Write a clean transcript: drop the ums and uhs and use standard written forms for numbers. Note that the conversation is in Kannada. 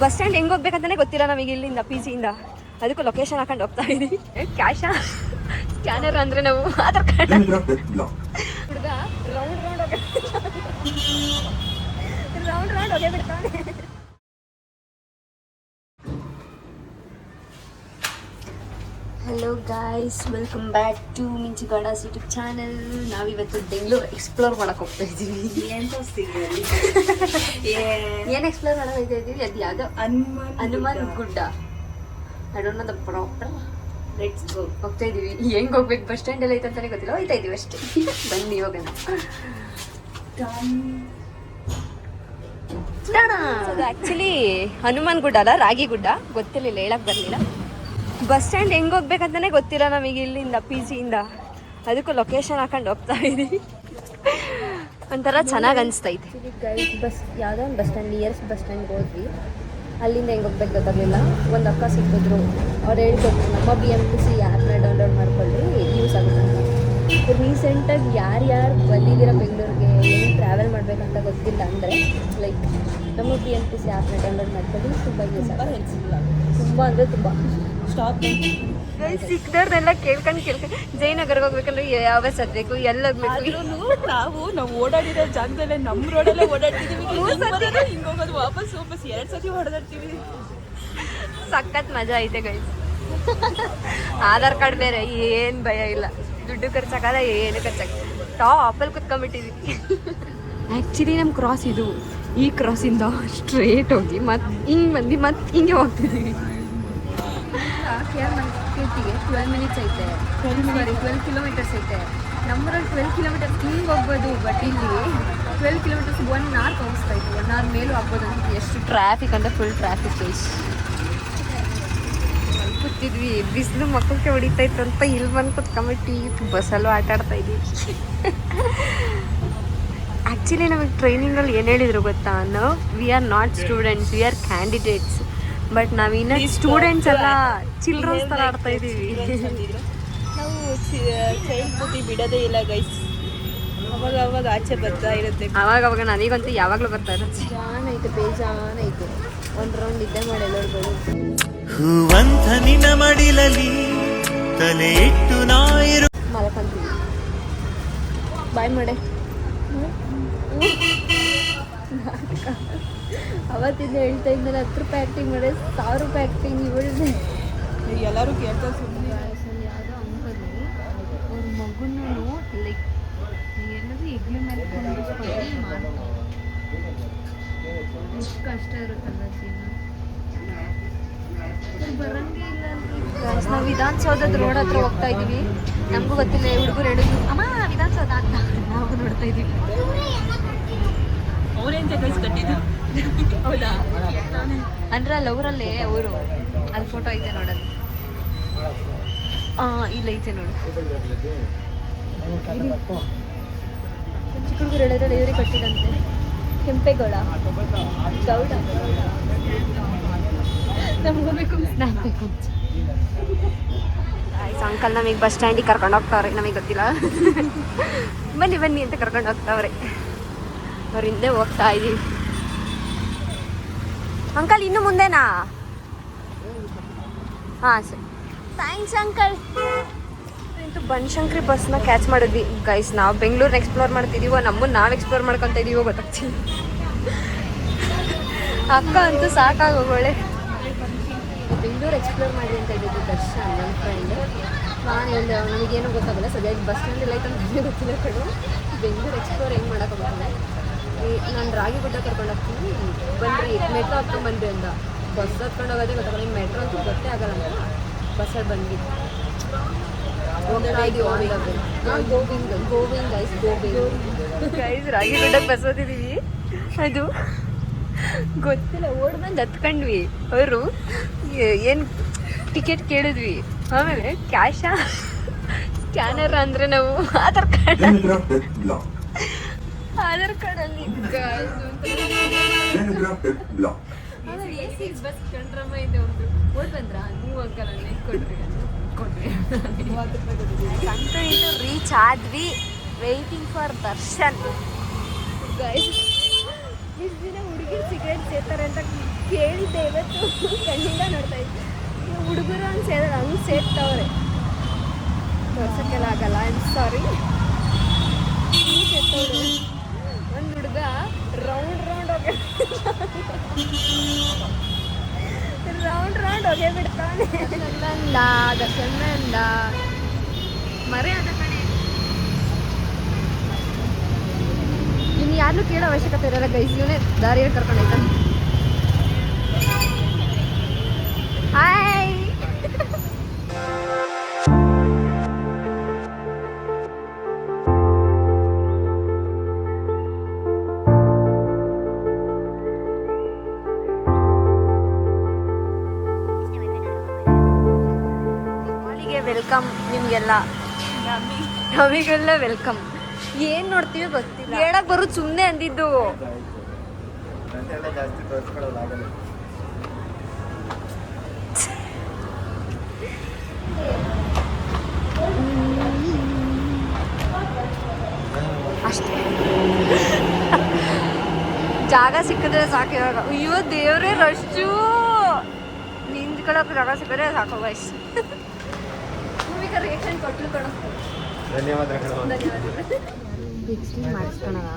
ಬಸ್ ಸ್ಟ್ಯಾಂಡ್ ಹೆಂಗೆ ಹೋಗ್ಬೇಕಂತಾನೆ ಗೊತ್ತಿಲ್ಲ ನಮಗೆ ಇಲ್ಲಿಂದ ಪಿ ಜಿಯಿಂದ. ಅದಕ್ಕೂ ಲೊಕೇಶನ್ ಹಾಕೊಂಡು ಹೋಗ್ತಾ ಇದೀವಿ. ಕ್ಯಾಶಾ ಸ್ಕ್ಯಾನರ್ ಅಂದರೆ ನಾವು ಆಧಾರ್ ಕಾರ್ಡ್ ಹುಡುಗ ರೌಂಡ್ ಹೋಗೇ ಬಿಡ್ತಾನೆ. Hello guys, welcome back to Minchu Gadas YouTube channel. ನಾವಿವತ್ತು ಬೆಂಗಳೂರು ಎಕ್ಸ್ಪ್ಲೋರ್ ಮಾಡಕ್ಕೆ ಹೋಗ್ತಾ ಇದ್ದೀವಿ. ಏನು ಎಕ್ಸ್ಪ್ಲೋರ್ ಮಾಡಕ್ಕೆ ಹೋಗ್ತಾ ಇದ್ದೀವಿ? ಅದು ಯಾವುದೋ ಹನುಮಾನ್ ಗುಡ್ಡ. I don't know the proper. Let's go. ಹೋಗ್ತಾ ಇದ್ದೀವಿ. ಹೆಂಗೆ ಹೋಗ್ಬೇಕು, ಬಸ್ ಸ್ಟ್ಯಾಂಡ್ ಎಲ್ಲ ಐತೆ ಅಂತಾನೆ ಗೊತ್ತಿಲ್ಲ, ಹೋಗ್ತಾ ಇದ್ದೀವಿ ಅಷ್ಟೇ. ಬನ್ನಿ ಹೋಗೋಣ. ಅದು ಆ್ಯಕ್ಚುಲಿ ಹನುಮಾನ್ ಗುಡ್ಡ ಅಲ್ಲ, ರಾಗಿ ಗುಡ್ಡ. ಗೊತ್ತಿರಲಿಲ್ಲ, ಹೇಳಕ್ಕೆ ಬರಲಿಲ್ಲ. ಬಸ್ ಸ್ಟ್ಯಾಂಡ್ ಹೆಂಗೆ ಹೋಗ್ಬೇಕಂತಾನೆ ಗೊತ್ತಿಲ್ಲ ನಮಗೆ ಇಲ್ಲಿಂದ ಪಿ ಜಿಯಿಂದ. ಅದಕ್ಕೂ ಲೊಕೇಶನ್ ಹಾಕೊಂಡು ಹೋಗ್ತಾ ಇದ್ದೀವಿ. ಒಂಥರ ಚೆನ್ನಾಗಿ ಅನಿಸ್ತೈತೆ. ಗೈಡ್ ಬಸ್ ಯಾವುದೋ ಒಂದು ಬಸ್ ಸ್ಟ್ಯಾಂಡ್, ನಿಯರೆಸ್ಟ್ ಬಸ್ ಸ್ಟ್ಯಾಂಡ್ಗೆ ಹೋದ್ವಿ. ಅಲ್ಲಿಂದ ಹೆಂಗೆ ಹೋಗ್ಬೇಕು ಗೊತ್ತಾಗಲಿಲ್ಲ. ಒಂದು ಅಕ್ಕ ಸಿಕ್ಕಿದ್ರು, ಅವ್ರು ಹೇಳ್ಕೊಟ್ರು ನಮ್ಮ BMTC ಆ್ಯಪ್ನ ಡೌನ್ಲೋಡ್ ಮಾಡ್ಕೊಳ್ಳಿ, ಯೂಸ್ ಆಗುತ್ತೆ ಅಂತ. ರೀಸೆಂಟಾಗಿ ಯಾರ್ಯಾರು ಬಂದಿದ್ದೀರ ಬೆಂಗಳೂರಿಗೆ, ಏನು ಟ್ರಾವೆಲ್ ಮಾಡಬೇಕಂತ ಗೊತ್ತಿಲ್ಲ ಅಂದರೆ ಲೈಕ್ ನಮ್ಮ BMTC ಆ್ಯಪ್ನ ಡೌನ್ಲೋಡ್ ಮಾಡ್ಕೊಳ್ಳಿ. ತುಂಬ ಯೂಸ್ ಆಗುತ್ತೆ. ತುಂಬ ಅಂದರೆ ತುಂಬ ಸ್ಟಾಪ್ ಸಿಕ್ದವ್ರನ್ನೆಲ್ಲ ಕೇಳ್ಕೊಂಡು ಜಯನಗರ್ಗೆ ಹೋಗ್ಬೇಕಂದ್ರೆ ಯಾವ ಬಸ್ ಹತ್ಬೇಕು, ಎಲ್ಲ ಹೋಗ್ಬೇಕು. ನಾವು ಓಡಾಡಿರೋ ಜಾಗದಲ್ಲೇ ನಮ್ಮ ರೋಡಲ್ಲೇ ಓಡಾಡ್ತಿದ್ದೀವಿ. ಹಿಂಗೆ ಹೋಗೋದು ವಾಪಸ್ 2 ಸತಿ ಹೊಡೆದಾಡ್ತೀವಿ. ಸಖತ್ ಮಜಾ ಐತೆ ಗೈಸ್. ಆಧಾರ್ ಕಾರ್ಡ್ ಬೇರೆ, ಏನು ಭಯ ಇಲ್ಲ. ದುಡ್ಡು ಖರ್ಚಾಗಲ್ಲ, ಏನು ಖರ್ಚಾಗಲ್ಲ. ಟಾಪಲ್ಲಿ ಕುತ್ಕೊಂಡ್ಬಿಟ್ಟಿದ್ದೀವಿ. ಆ್ಯಕ್ಚುಲಿ ನಮ್ಮ ಕ್ರಾಸ್ ಇದು. ಈ ಕ್ರಾಸಿಂದ ಸ್ಟ್ರೇಟ್ ಹೋಗಿ ಮತ್ತೆ ಹಿಂಗೆ ಬಂದು ಮತ್ತೆ ಹಿಂಗೆ ಹೋಗ್ತಿದ್ದೀವಿ. KRMಂಟಿಗೆ 12 ಮಿನಿಟ್ಸ್ ಐತೆ, 12 ಕಿಲೋಮೀಟರ್ಸ್ ಐತೆ. ನಮ್ಮೂರಲ್ಲಿ 12 ಕಿಲೋಮೀಟರ್ಸ್ ಹಿಂಗೆ ಹೋಗ್ಬೋದು. ಬಟ್ ಇಲ್ಲಿ 12 ಕಿಲೋಮೀಟರ್ಸ್ 1 hour ತೋರಿಸ್ತಾ ಇತ್ತು. 1 hour ಮೇಲೂ ಆಗ್ಬೋದು ಅಂತ. ಎಷ್ಟು ಟ್ರಾಫಿಕ್ ಅಂದರೆ ಫುಲ್ ಟ್ರಾಫಿಕ್ ಐಸ್. ಕೂತಿದ್ವಿ, ಬಿಸಿಲು ಮಕ್ಕಳಿಗೆ ಹೊಡಿತಾ ಇತ್ತು ಅಂತ ಇಲ್ಲಿ ಬಂದು ಕುತ್ಕೊಂಬಿಟ್ಟು ಬಸ್ಸಲ್ಲೂ ಆಟ ಆಡ್ತಾ ಇದ್ವಿ. ಆ್ಯಕ್ಚುಲಿ ನಮಗೆ ಟ್ರೈನಿಂಗಲ್ಲಿ ಏನು ಹೇಳಿದ್ರು ಗೊತ್ತಾ? ನಾವು we are not students, we are candidates. But ನಾವಿನ್ನ ಸ್ಟೂಡೆಂಟ್ಸ್ ಎಲ್ಲ ಚಿಲ್ಡ್ರನ್ಸ್ ಥರ ಆಡ್ತಾ ಇದ್ದೀವಿ. ನಾವು ಚೈಲ್ಡ್ ಬುದ್ಧಿ ಬಿಡೋದೇ ಇಲ್ಲ ಗೈಸ್. ಅವಾಗ ಆಚೆ ಬರ್ತಾ ಇರುತ್ತೆ. ಅವಾಗ ನನಗಂತೂ ಯಾವಾಗಲೂ ಬರ್ತಾ ಇರುತ್ತೆ. ಜಾನೈತೆ, ಬೇಜಾನೈತೆ. ಒಂದು ರೌಂಡ್ ಇದ್ದೇ ಮಾಡಿ ಎಲ್ಲರೂ ಹೂವಂತ ನಿನ್ನ ಮಡಿಲಲ್ಲಿ ತಲೆ ಇಟ್ಟು ನಾಯಿರು ಮಲ್ಕೊಂತೀವಿ. ಬಾಯ್ ಮಾಡೆ. ಅವತ್ತಿಂದ ಹೇಳ್ತಾ ಇದ್ಮೇಲೆ 10 ರೂಪಾಯಿ ಆ್ಯಕ್ಟಿಂಗ್ ಮಾಡಿ 1000 ರೂಪಾಯಿ ಆ್ಯಕ್ಟಿಂಗ್ ಇವಳಿದೆ. ಎಲ್ಲರೂ ಕೇಳ್ತಾ ಸುಮ್ಮನೆ. ಯಾವುದೋ ಅಂಕಲು ಅವ್ರ ಮಗುನೂ ಲೈಕ್ ಎಲ್ಲರೂ ಹೆಗ್ಲ ಮೇಲೆ ಕೊಂಡಿಸ್ಕೊಂಡು ಮಾಡ್ತಾರೆ. ಎಷ್ಟು ಕಷ್ಟ ಇರುತ್ತಲ್ಲ ಸೀನು. ಬರಂಗೇ ಇಲ್ಲ. ನಾವು ವಿಧಾನಸೌಧದ ರೋಡ್ ಹತ್ರ ಹೋಗ್ತಾ ಇದ್ದೀವಿ. ನಮಗೂ ಗೊತ್ತಿಲ್ಲ, ಹುಡುಗರು ಹೇಳಿದ್ರು ಅಮ್ಮ ವಿಧಾನಸೌಧ ಅಂತ. ನಾವು ನೋಡ್ತಾ ಇದ್ದೀವಿ. ಅವರೆಂತ ಕೈಸ್ ಕಟ್ಟಿದ್ದು. ಹೌದಾ? ಅಂದ್ರೆ ಅಲ್ಲಿ ಅವರಲ್ಲೇ ಅವರು ಅಲ್ಲಿ ಫೋಟೋ ಐತೆ ನೋಡೋದು. ಇಲ್ಲ ಐತೆ ನೋಡಿ. ಚಿಕ್ಕ ಹುಡುಗರು ಹೇಳಿದ್ರೆ ಇವರೇ ಕಟ್ಟಿದಂತೆ. ಕೆಂಪೇಗೌಡ ಗೌಡ. ನಮ್ಗೆ ಬೇಕು ಸ್ನ್ಯಾಪ್ ಬೇಕು. ಆಯ್ತು ಅಂಕಲ್ ನಮಗೆ ಬಸ್ ಸ್ಟ್ಯಾಂಡಿಗೆ ಕರ್ಕೊಂಡು ಹೋಗ್ತಾವ್ರೆ. ನಮಗೆ ಗೊತ್ತಿಲ್ಲ. ಬನ್ನಿ ಅಂತ ಕರ್ಕೊಂಡು ಹೋಗ್ತಾವ್ರೆ. ಅವ್ರ ಹಿಂದೆ ಹೋಗ್ತಾ ಇದ್ದೀವಿ. ಅಂಕಲ್ ಇನ್ನು ಮುಂದೆನಾ? ಹಾಂ ಸರಿ, ಥ್ಯಾಂಕ್ಸ್ ಅಂಕಲ್. ಇಂತು ಬನಶಂಕರಿ ಬಸ್ನ ಕ್ಯಾಚ್ ಮಾಡಿದ್ವಿ ಗೈಸ್. ನಾವು ಬೆಂಗಳೂರನ್ನ ಎಕ್ಸ್ಪ್ಲೋರ್ ಮಾಡ್ತಿದ್ದೀವೋ ನಮ್ಮನ್ನು ನಾವು ಎಕ್ಸ್ಪ್ಲೋರ್ ಮಾಡ್ಕೊತಾ ಇದೀವೋ ಗೊತ್ತಾಗ್ತೀವಿ. ಅಕ್ಕ ಅಂತೂ ಸಾಕಾಗೋಳೆ. ಬೆಂಗಳೂರು ಎಕ್ಸ್ಪ್ಲೋರ್ ಮಾಡಿ ಅಂತ ಹೇಳಿದ್ದು ದರ್ಶನ್ ನನ್ನ ಫ್ರೆಂಡ್. ನಾನು ಹೇಳಿದೆ ನನಗೇನು ಗೊತ್ತಾಗಲ್ಲ, ಸದ್ಯಕ್ಕೆ ಬಸ್ ಸ್ಟ್ಯಾಂಡ್ ಎಲ್ಲ ಐತೆ ಅಂತ ಗೊತ್ತಿಲ್ಲ ಕಡು. ಬೆಂಗಳೂರು ಎಕ್ಸ್ಪ್ಲೋರ್ ಹೆಂಗೆ ಮಾಡೋಕ್ಕಾಗಲ್ಲ. ನಾನು ರಾಗಿ ಗುಡ್ಡ ಕರ್ಕೊಂಡು ಹೋಗ್ತೀನಿ, ಬನ್ನಿರಿ ಮೆಟ್ರೋ ಹತ್ಕೊಂಡು ಬನ್ನಿರಿ ಅಂದ. ಬಸ್ ಹತ್ಕೊಂಡು ಹೋಗೋದೇ ಗೊತ್ತಾಗಲ್ಲ. ನಿಮ್ಮ ಮೆಟ್ರೋ ಅಂತೂ ಗೊತ್ತೇ ಆಗಲ್ಲ ಅಂತ ಬಸ್ಸಲ್ಲಿ ಬಂದ್ವಿ. ಹೋಗ್ತಾ ಇದ್ದೀವಿ on the way. Govind guys ರಾಗಿ ಗುಡ್ಡಕ್ಕೆ ಬಸ್ ಓದಿದ್ದೀವಿ. ಅದು ಗೊತ್ತಿಲ್ಲ, ಓಡ್ ಬಂದು ಹತ್ಕೊಂಡ್ವಿ. ಅವರು ಏನು ಟಿಕೆಟ್ ಕೇಳಿದ್ವಿ. ಆಮೇಲೆ ಕ್ಯಾಶಾ ಸ್ಕ್ಯಾನರ್ ಅಂದರೆ ನಾವು ಆಧಾರ್ ಕಾರ್ಡಲ್ಲಿ ಬಸ್ ಕಂಡ್ರಮ್ಮ ಇದೆ. ಒಂದು ಓಡ್ ಬಂದ್ರಾ? ನೀವು ಅಂಕಲ್ ಕೊಡ್ರಿ. ಅಂತೂ ಇದು ರೀಚ್ ಆದ್ವಿ. Waiting for Darshan. ಇಷ್ಟು ದಿನ ಹುಡುಗಿ ಹುಡುಗಿರು ಸಿಗರೇಟ್ ಸೇರ್ತಾರೆ ಅಂತ ಕೇಳಿದ್ದೆ ಇವತ್ತು ಕಣ್ಣಿಂದ ನೋಡ್ತಾ ಇದ್ದೆ. ಹುಡುಗರು ಹಂಗೆ ಸೇರಲ್ಲ, ಹಂಗೆ ಸೇರ್ತಾವ್ರೆ. ತೋರ್ಸೋಕ್ಕೆಲ್ಲ ಆಗಲ್ಲ, ಐ ಆಮ್ ಸಾರಿ. ಸೇರ್ತವ್ರೆ. ಒಂದು ಹುಡುಗ ರೌಂಡ್ ಹೋಗೇ ಬಿಡ್ತಾನೆ. ದರ್ಶನ ಮರೆ ಅದ ಕಣೆ. ಇನ್ನು ಯಾರನ್ನೂ ಕೇಳೋ ಅವಶ್ಯಕತೆ ಇರಲ್ಲ ಗೈಸ್, ಇವನೇ ದಾರಿಯಲ್ಲಿ ಕರ್ಕೊಂಡು ಹೋಗ್ತಾನೆ. ಹಾಯ್ ವೆಲ್ಕಮ್ ನಿಮಗೆಲ್ಲ, ನಮಗೆಲ್ಲ ವೆಲ್ಕಮ್. ಏನು ನೋಡ್ತೀವಿ ಗೊತ್ತಿಲ್ಲ, ಹೇಳಕ್ ಬರೋದು ಸುಮ್ಮನೆ ಅಂದಿದ್ದು. ಅಷ್ಟೇ ಜಾಗ ಸಿಕ್ಕಿದ್ರೆ ಸಾಕು ಇವಾಗ. ಅಯ್ಯೋ ದೇವ್ರೇ ರಶ್ಶು, ನಿಂತ್ಕೊಳ್ಳೋಕೆ ಜಾಗ ಸಿಕ್ಕಿದ್ರೆ ಸಾಕು ವಯಸ್ಸು. ರಿಯಾಕ್ಷನ್ ಕೊಟ್ಟಲು ಕೊಡೋ. ಧನ್ಯವಾದಗಳು. ಎಕ್ಸ್ಟೆಂಡ್ ಮಾಡಿಸ್ಕೊಳೋಣ.